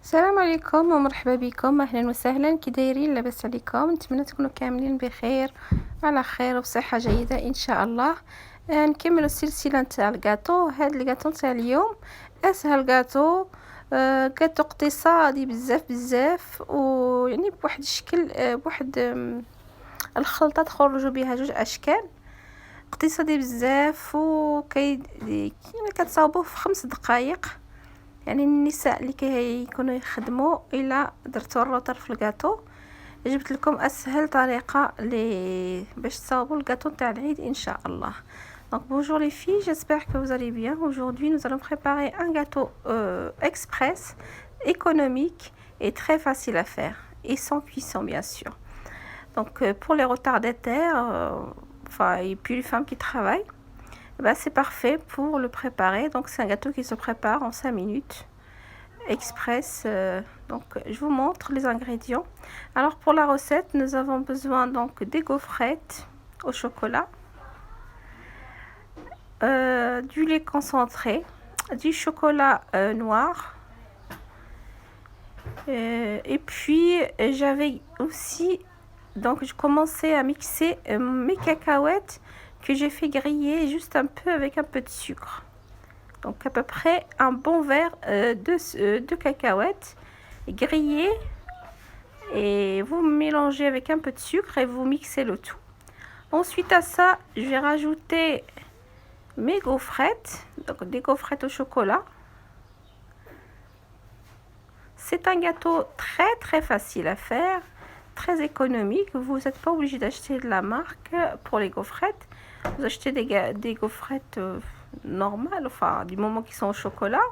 السلام عليكم ومرحبا بكم، اهلا وسهلا. كي دايرين؟ لاباس عليكم؟ نتمنى تكونوا كاملين بخير وعلى خير وبصحه جيده ان شاء الله. نكملوا السلسله نتاع الكاطو. هاد الكاطو نتاع اليوم اسهل كاطو. كاطو اقتصادي بزاف بزاف، ويعني بواحد الشكل، بواحد الخلطه تخرجوا بها جوج اشكال. اقتصادي بزاف يعني كتصاوبوه في 5 دقائق. يعني النساء اللي كيكونوا يخدموا الا درتوا الروتر في الكاطو، جبت لكم اسهل طريقه باش تصاوبوا الكاطو تاع العيد ان شاء الله. Donc bonjour les filles, j'espère que vous allez bien. Aujourd'hui nous allons préparer un gâteau express, économique et très facile à faire et sans cuisson bien sûr. Donc pour les retardataires, et puis les femmes qui travaillent, c'est parfait pour le préparer. Donc c'est un gâteau qui se prépare en 5 minutes express. Donc je vous montre les ingrédients. Alors pour la recette, nous avons besoin donc des gaufrettes au chocolat, du lait concentré, du chocolat noir, et puis j'avais aussi, donc je commençais à mixer mes cacahuètes que j'ai fait griller juste un peu avec un peu de sucre. Donc à peu près un bon verre de cacahuètes grillées, et vous mélangez avec un peu de sucre et vous mixez le tout. Ensuite à ça, je vais rajouter mes gaufrettes, donc des gaufrettes au chocolat. C'est un gâteau très très facile à faire, très économique. Vous n'êtes pas obligé d'acheter de la marque pour les gaufrettes. Vous achetez des gaufrettes normales, enfin du moment qu'ils sont au chocolat.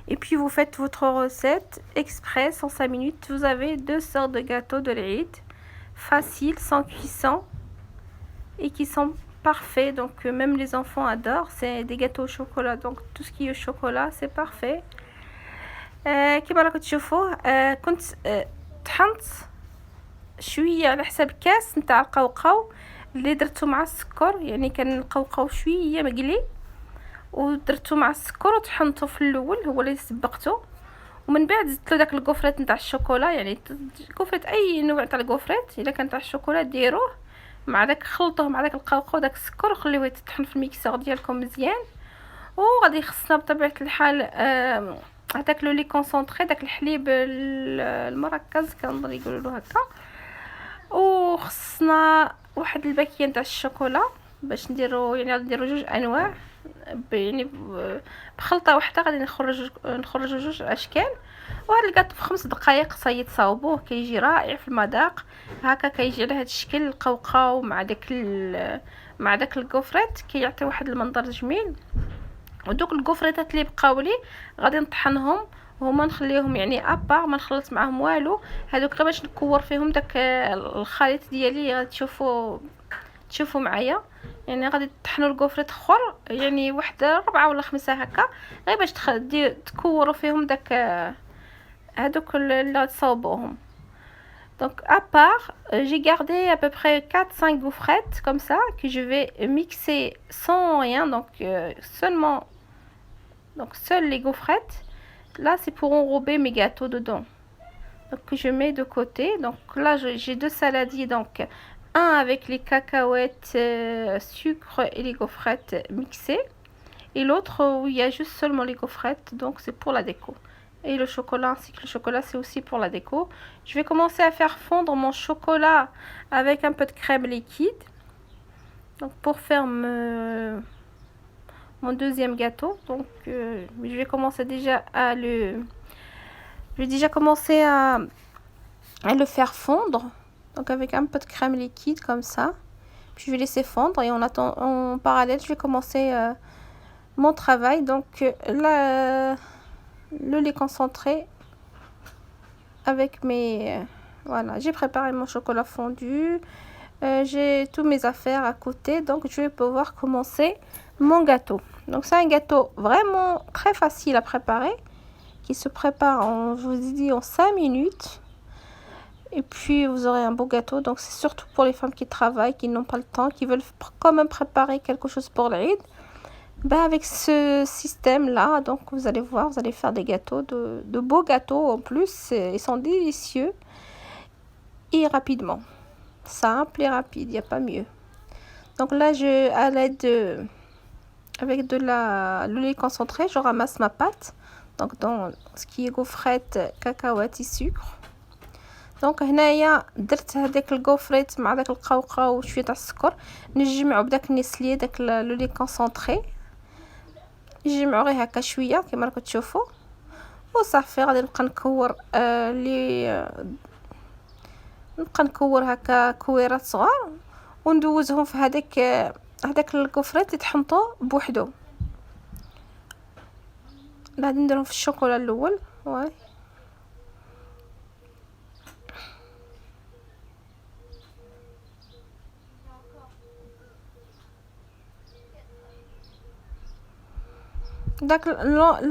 Et puis vous faites votre recette express en 5 minutes. Vous avez 2 sortes de gâteaux de l'Aïd, faciles, sans cuisson, et qui sont parfaits. Donc même les enfants adorent. C'est des gâteaux au chocolat, donc tout ce qui est au chocolat c'est parfait. كما راكم تشوفوا كنت طحنت شويه على حساب كاس نتاع القوقاو اللي درته مع السكر. يعني كان القوقاو شويه مقلي ودرته مع السكر وطحنته في الاول، هو اللي سبقته، ومن بعد زدت له داك الكوفريت نتاع الشوكولا. يعني كوفريت اي نوع تاع الكوفريت الا كان تاع الشوكولا ديروه مع داك، خلطوه مع داك القوقاو وداك السكر وخليوه يتطحن في الميكسور ديالكم مزيان. وغادي خصنا بطبيعه الحال هذاك لو لي كونسونطري، داك الحليب المركز كنظن يقولوا له هكا، وخصنا واحد الباكيه نتاع الشوكولا باش نديرو، يعني نديرو جوج انواع، يعني بخلطه واحده غادي نخرجوا جوج اشكال. وهذا الكاطو في 5 دقائق صايي تصاوبوه، كيجي رائع في المذاق. هكا كيجي على هذا الشكل القوقاو مع داك الكوفريت، كيعطي واحد المنظر جميل. ودوك الكوفريتات اللي بقاو لي غادي نطحنهم وهما نخليهم يعني ابار، ما نخلط معاهم والو. هذوك غير باش نكور فيهم داك الخليط ديالي. غادي تشوفوا معايا، يعني غادي تطحنوا الكوفريت اخر، يعني واحد 4 ولا 5 هكا، غير باش تكوروا فيهم داك هذوك اللي تصاوبوهم. Donc à part, j'ai gardé à peu près 4-5 gaufrettes comme ça que je vais mixer sans rien, donc seules les gaufrettes. Là c'est pour enrober mes gâteaux dedans, donc que je mets de côté. Donc là j'ai 2 saladiers, donc un avec les cacahuètes, sucre et les gaufrettes mixées, et l'autre où il y a juste seulement les gaufrettes, donc c'est pour la déco. Et le chocolat, ainsi que le chocolat c'est aussi pour la déco. Je vais commencer à faire fondre mon chocolat avec un peu de crème liquide, donc pour faire mon deuxième gâteau. Donc je vais commencer déjà à le faire fondre, donc avec un peu de crème liquide comme ça. Puis je vais laisser fondre, et en parallèle je vais commencer mon travail. Donc le lait concentré avec voilà, j'ai préparé mon chocolat fondu, j'ai tous mes affaires à côté, donc je vais pouvoir commencer mon gâteau. Donc c'est un gâteau vraiment très facile à préparer, qui se prépare je vous ai dit en 5 minutes, et puis vous aurez un beau gâteau. Donc c'est surtout pour les femmes qui travaillent, qui n'ont pas le temps, qui veulent quand même préparer quelque chose pour l'Aïd. Bah, avec ce système là, donc vous allez voir, vous allez faire des gâteaux, de beaux gâteaux en plus, ils sont délicieux et rapidement, simple et rapide, il n'y a pas mieux. Donc là, à l'aide avec le lait concentré, je ramasse ma pâte, donc dans ce qui est gaufrette, cacahuètes et sucre. دونك هنايا درت هذاك الكوفريت مع داك القوقعه وشويه تاع السكر، نجمعو بداك النسليه داك لو لي كونسونطري، نجمعو غير هكا شويه كما راكم تشوفوا وصافي. غادي نبقى نكور نبقى نكور هكا كويرات صغار وندوزهم في هذاك الكوفريت يتحمطوا بوحدو. غادي نديرهم في الشوكولا الاول. واي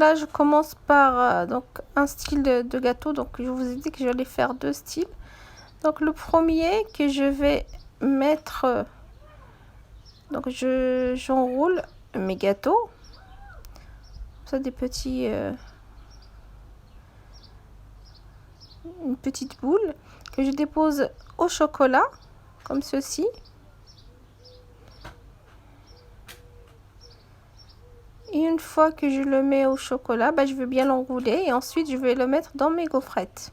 Là, je commence par donc un style de gâteau. Donc, je vous ai dit que j'allais faire deux styles. Donc, le premier que je vais mettre, donc j'enroule mes gâteaux. Ça, des petits, une petite boule que je dépose au chocolat, comme ceci. Et une fois que je le mets au chocolat, bah, je vais bien l'enrouler et ensuite je vais le mettre dans mes gaufrettes.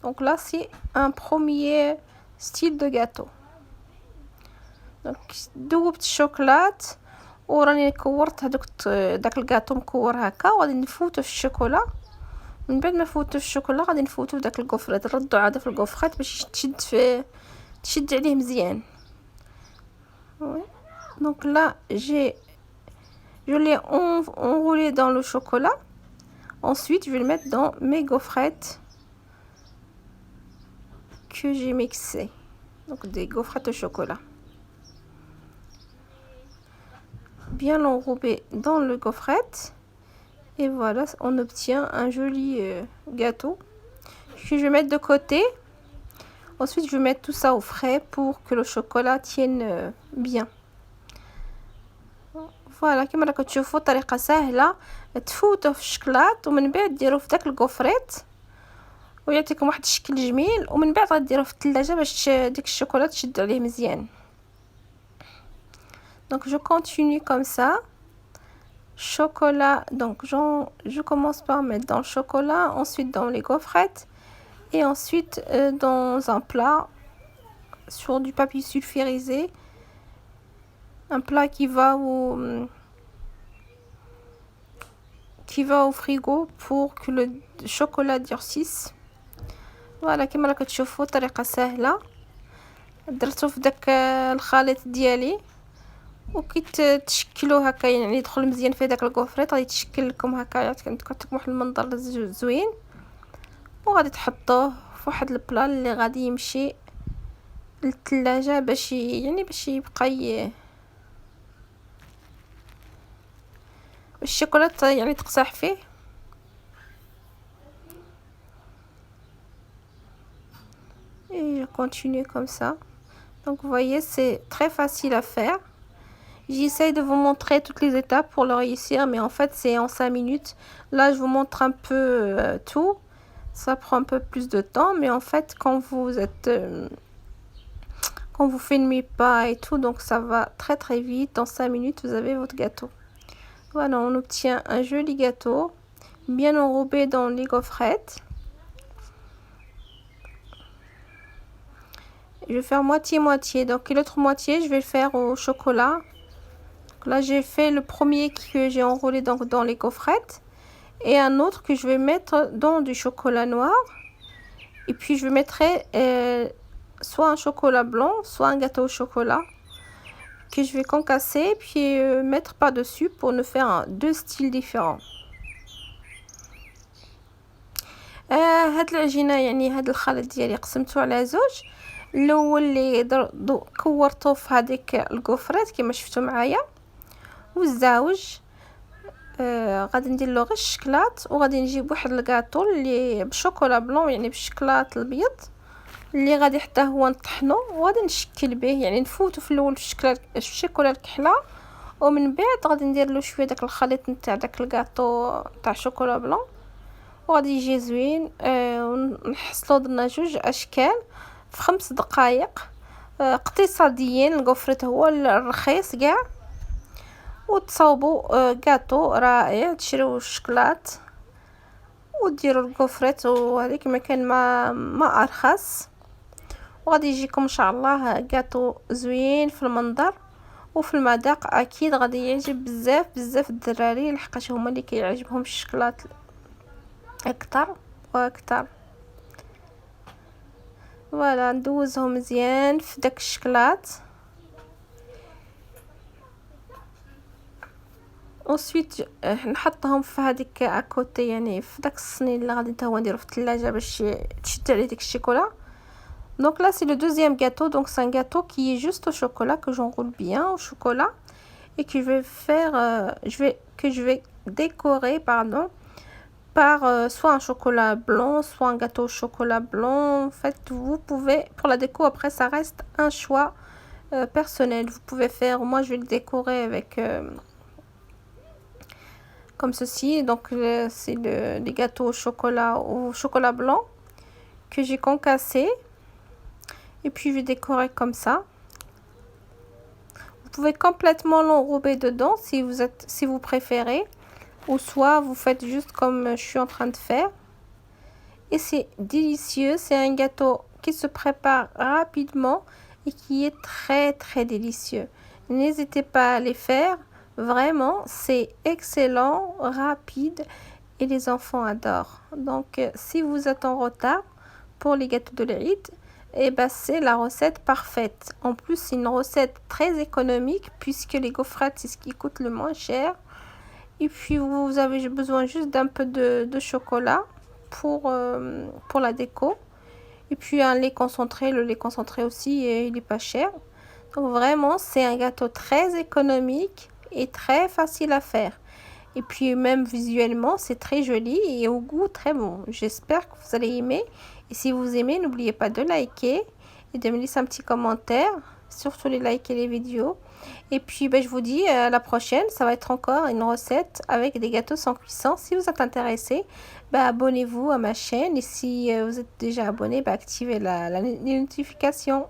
Donc là, c'est un premier style de gâteau. Donc دوبت الشوكولات وراني كورت داك الكاطو مكور هكا، وغادي نفوتو في الشوكولا. من بعد ما فوتو في الشوكولا غادي نفوتو في داك الكوفريت، نردو عاد في الكوفريت باش تشد عليه مزيان. Donc là, je l'ai enroulé dans le chocolat. Ensuite, je vais le mettre dans mes gaufrettes que j'ai mixées. Donc des gaufrettes au chocolat. Bien l'enrober dans le gaufrette. Et voilà, on obtient un joli gâteau que je vais mettre de côté. Ensuite, je vais mettre tout ça au frais pour que le chocolat tienne bien. فوالا كما راكم تشوفوا طريقه سهله تفوتوا في الشكلاط ومن بعد ديروه في داك الكوفريت ويعطيكم واحد الشكل جميل، ومن بعد غديروه في الثلاجه باش ديك الشوكولا تشد عليه مزيان. Donc je continue comme ça. Chocolat, donc je commence par mettre dans le chocolat, ensuite dans les gaufrettes et ensuite dans un plat sur du papier sulfurisé. Un plat qui va au frigo pour que le chocolat durcisse. Voilà كما راكم تشوفوا طريقه سهله. درتو في داك الخليط ديالي وكي تشكلوه هكا يعني يدخل مزيان في داك الكوفريط غادي تشكل لكم هكا، يعطيكم واحد المنظر زوين. وغادي تحطوه في واحد البلا اللي غادي يمشي للثلاجه باش يبقى الشوكولات يعني تقصح فيه. Et je continue comme ça. Donc vous voyez, c'est très facile à faire. J'essaye de vous montrer toutes les étapes pour le réussir, mais en fait c'est en 5 minutes. Là je vous montre un peu tout. Ça prend un peu plus de temps, mais en fait quand vous filmez pas et tout, donc ça va très très vite. En 5 minutes vous avez votre gâteau. Voilà, on obtient un joli gâteau, bien enrobé dans les gaufrettes. Je vais faire moitié-moitié. Donc l'autre moitié, je vais le faire au chocolat. Donc là, j'ai fait le premier que j'ai enroulé donc dans les gaufrettes. Et un autre que je vais mettre dans du chocolat noir. Et puis, je mettrai soit un chocolat blanc, soit un gâteau au chocolat. Que je vais concasser puis mettre par-dessus pour nous faire deux styles différents. هاد العجينه يعني هاد الخليط ديالي قسمته على زوج. الاول اللي كورته في هذيك الكوفريت كما شفتوا معايا، والزاوج غادي ندير له غير الشكلاط، وغادي نجيب واحد الكاطو اللي بشوكولا بلون يعني بالشكلاط الابيض اللي غادي حتى هو نطحنو وغادي نشكل به، يعني نفوتو في الاول في الشوكولا الكحله ومن بعد غادي ندير له شويه داك الخليط نتاع داك الكاطو تاع شوكولا بلون، وغادي يجي زوين. ونحصلو درنا جوج اشكال في 5 دقائق، اقتصاديين. الكوفريت هو الرخيص كاع، وتصاوبوا كاطو رائع. تشريو الشكلاط وديروا الكوفريت، وهذيك ما كان ما ارخص، وغادي يجيكم ان شاء الله كاطو زوين في المنظر وفي المذاق. اكيد غادي يعجب بزاف بزاف الدراري، لحقاش هما اللي كيعجبهم الشكلاط اكثر واكثر. فوالا ندوزهم مزيان في داك الشكلاط. وسويت نحطهم في هذيك اكوتي، يعني في داك الصنين اللي غادي نتا هو نديرو في الثلاجه باش تشد عليه ديك الشوكولا. Donc là c'est le deuxième gâteau, donc c'est un gâteau qui est juste au chocolat, que j'enroule bien au chocolat et que je vais faire je vais décorer par soit un chocolat blanc, soit un gâteau au chocolat blanc. En fait, vous pouvez, pour la déco après ça reste un choix personnel. Vous pouvez faire, moi je vais le décorer avec comme ceci. Donc c'est les gâteaux au chocolat blanc que j'ai concassé. Et puis je vais décorer comme ça. Vous pouvez complètement l'enrober dedans si vous préférez, ou soit vous faites juste comme je suis en train de faire. Et c'est délicieux, c'est un gâteau qui se prépare rapidement et qui est très très délicieux. N'hésitez pas à les faire, vraiment c'est excellent, rapide et les enfants adorent. Donc si vous êtes en retard pour les gâteaux de l'Aïd, et ben c'est la recette parfaite. En plus c'est une recette très économique puisque les gaufrettes c'est ce qui coûte le moins cher. Et puis vous avez besoin juste d'un peu de chocolat pour la déco. Et puis un lait concentré, le lait concentré aussi il est pas cher. Donc vraiment c'est un gâteau très économique et très facile à faire. Et puis même visuellement c'est très joli et au goût très bon. J'espère que vous allez aimer. Et si vous aimez, n'oubliez pas de liker et de me laisser un petit commentaire. Surtout les liker les vidéos. Et puis je vous dis à la prochaine. Ça va être encore une recette avec des gâteaux sans cuisson. Si vous êtes intéressé, abonnez-vous à ma chaîne. Et si vous êtes déjà abonné, activez les notifications.